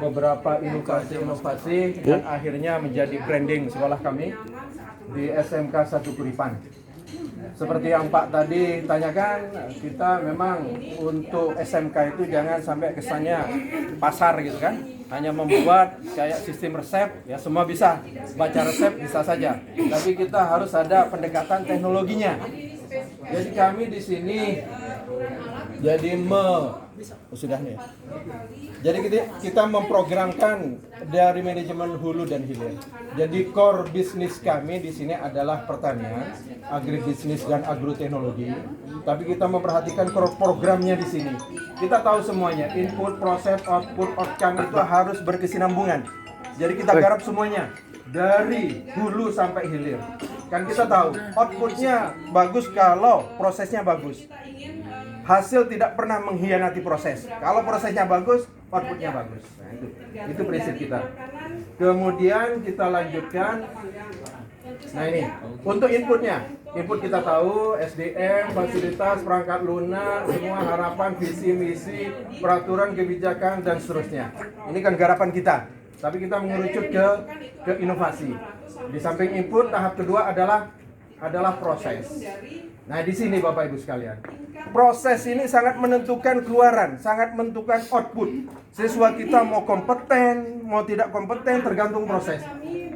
beberapa inovasi-inovasi dan akhirnya menjadi branding sekolah kami di SMK 1 Kuripan. Seperti yang Pak tadi tanyakan, kita memang untuk SMK itu jangan sampai kesannya pasar gitu kan, hanya membuat kayak sistem resep, ya semua bisa, baca resep bisa saja, tapi kita harus ada pendekatan teknologinya. Jadi kami di sini jadi Jadi kita memprogramkan dari manajemen hulu dan hilir. Jadi core bisnis kami di sini adalah pertanian, agribisnis dan agroteknologi. Tapi kita memperhatikan core programnya di sini. Kita tahu semuanya, input, proses, output, outcome itu harus berkesinambungan. Jadi kita garap semuanya dari hulu sampai hilir. Kan kita tahu outputnya bagus kalau prosesnya bagus. Hasil tidak pernah mengkhianati proses. Kalau prosesnya bagus, outputnya bagus. Nah, itu prinsip kita. Kemudian kita lanjutkan. Nah ini, untuk inputnya. Input kita tahu, SDM, fasilitas, perangkat lunak, semua harapan, visi, misi, peraturan, kebijakan, dan seterusnya. Ini kan garapan kita. Tapi kita mengerucut ke inovasi. Di samping input, tahap kedua adalah proses. Nah di sini Bapak Ibu sekalian, proses ini sangat menentukan keluaran, sangat menentukan output. Siswa kita mau kompeten, mau tidak kompeten tergantung proses.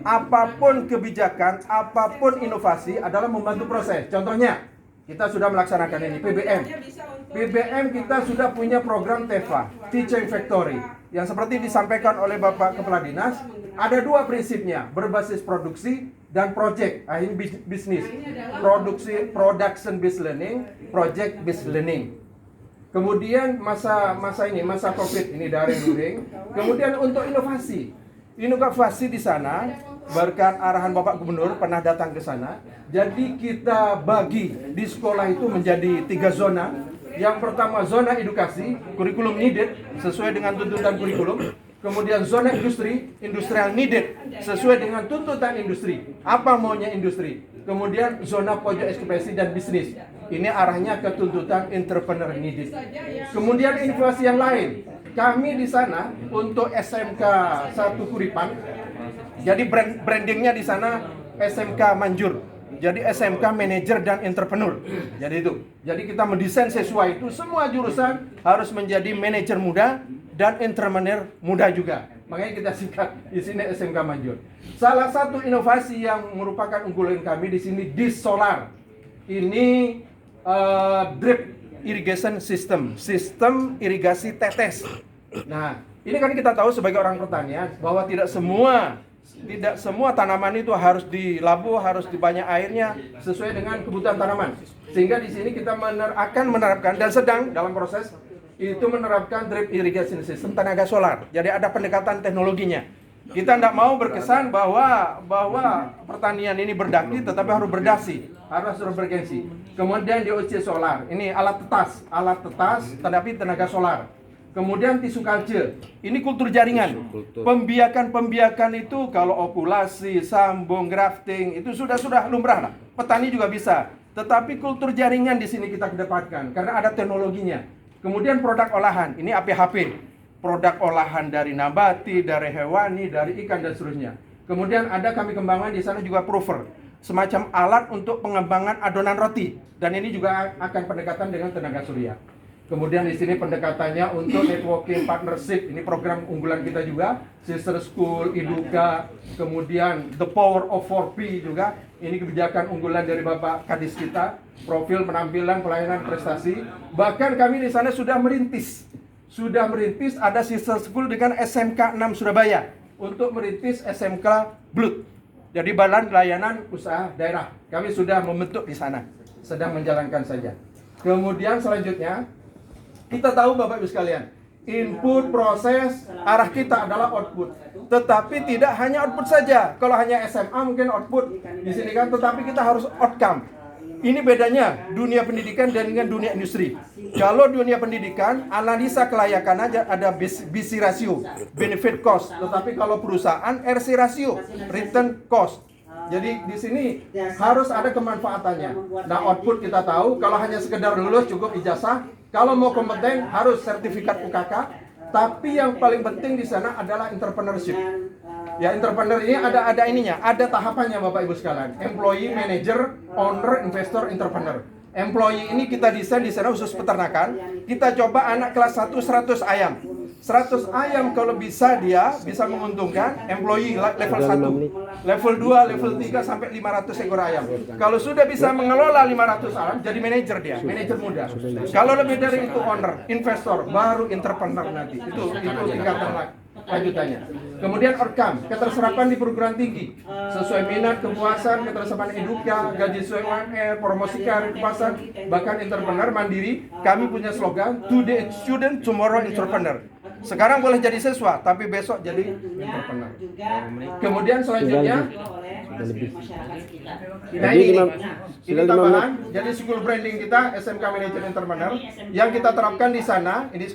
Apapun kebijakan, apapun inovasi adalah membantu proses. Contohnya, kita sudah melaksanakan ini PBM. PBM kita sudah punya program TEFA, Teaching Factory, yang seperti disampaikan oleh Bapak Kepala Dinas. Ada dua prinsipnya, berbasis produksi dan project. Ini bisnis. Production based learning, project based learning. Kemudian masa Covid ini daring. Kemudian untuk inovasi. Inovasi di sana berkat arahan Bapak Gubernur pernah datang ke sana. Jadi kita bagi di sekolah itu menjadi 3 zona. Yang pertama zona edukasi, kurikulum needed sesuai dengan tuntutan kurikulum. Kemudian zona industri, industrial needed, sesuai dengan tuntutan industri. Apa maunya industri? Kemudian zona pojok ekspresi dan bisnis. Ini arahnya ke tuntutan entrepreneur needed. Kemudian inovasi yang lain. Kami di sana untuk SMK 1 Kuripan. Jadi brandingnya di sana SMK Manjur. Jadi SMK Manager dan Entrepreneur. Jadi itu. Jadi kita mendesain sesuai itu, semua jurusan harus menjadi manajer muda dan entrepreneur muda juga. Makanya kita singkat di sini SMK Manjur. Salah satu inovasi yang merupakan unggulan kami di sini Solar. Ini drip irrigation system, sistem irigasi tetes. Nah, ini kan kita tahu sebagai orang pertanian bahwa tidak semua tanaman itu harus dilabur, harus dibanyak airnya sesuai dengan kebutuhan tanaman. Sehingga di sini kita akan menerapkan dan sedang dalam proses itu menerapkan drip irrigation system tenaga solar. Jadi ada pendekatan teknologinya. Kita tidak mau berkesan bahwa pertanian ini berdaki, tetapi harus berdasi, harus bergengsi. Kemudian DOC solar, ini alat tetas, tetapi tenaga solar. Kemudian tisu culture, ini kultur jaringan. Pembiakan itu kalau okulasi, sambung, grafting itu sudah lumrah lah. Petani juga bisa. Tetapi kultur jaringan di sini kita kedepankan karena ada teknologinya. Kemudian produk olahan, ini APHP. Produk olahan dari nabati, dari hewani, dari ikan dan seterusnya. Kemudian ada kami kembangkan di sana juga prover, semacam alat untuk pengembangan adonan roti. Dan ini juga akan pendekatan dengan tenaga surya. Kemudian di sini pendekatannya untuk networking partnership. Ini program unggulan kita juga, Sister School, Iduka, kemudian The Power of 4P juga. Ini kebijakan unggulan dari Bapak Kadis kita, profil penampilan, pelayanan, prestasi. Bahkan kami di sana sudah merintis ada Sister School dengan SMK 6 Surabaya untuk merintis SMK Blood. Jadi Badan Pelayanan Usaha Daerah. Kami sudah membentuk di sana, sedang menjalankan saja. Kemudian selanjutnya kita tahu Bapak Ibu sekalian, input, proses, arah kita adalah output. Tetapi tidak hanya output saja. Kalau hanya SMA mungkin output di sini kan, tetapi kita harus outcome. Ini bedanya dunia pendidikan dengan dunia industri. Kalau dunia pendidikan, analisa kelayakan aja ada BC ratio, benefit cost. Tetapi kalau perusahaan, RC ratio, return cost. Jadi di sini harus ada kemanfaatannya. Nah, output kita tahu, kalau hanya sekedar lulus cukup ijazah. Kalau mau kompeten harus sertifikat UKK. Tapi yang paling penting di sana adalah entrepreneurship. Ya, entrepreneur ini ada ininya, ada tahapannya Bapak Ibu sekalian. Employee, manager, owner, investor, entrepreneur. Employee ini kita desain di sana khusus peternakan. Kita coba anak kelas 1 100 ayam. 100 ayam kalau bisa dia bisa menguntungkan employee level 1. Level 2, level 3 sampai 500 ekor ayam. Kalau sudah bisa mengelola 500 ayam jadi manajer dia, manajer muda. Kalau lebih dari itu owner, investor, baru entrepreneur nanti. Itu tingkatan lanjutannya. Kemudian outcome, keterserapan di perguruan tinggi sesuai minat, kepuasan, keterserapan eduka, gaji sesuai UMR, promosi karir, kepuasan, bahkan entrepreneur mandiri. Kami punya slogan Today student, tomorrow entrepreneur. Sekarang boleh jadi siswa, tapi besok jadi entrepreneur. Kemudian selanjutnya ini tambahan. Jadi school branding kita SMK Manager Entrepreneur yang kita terapkan di sana. Ini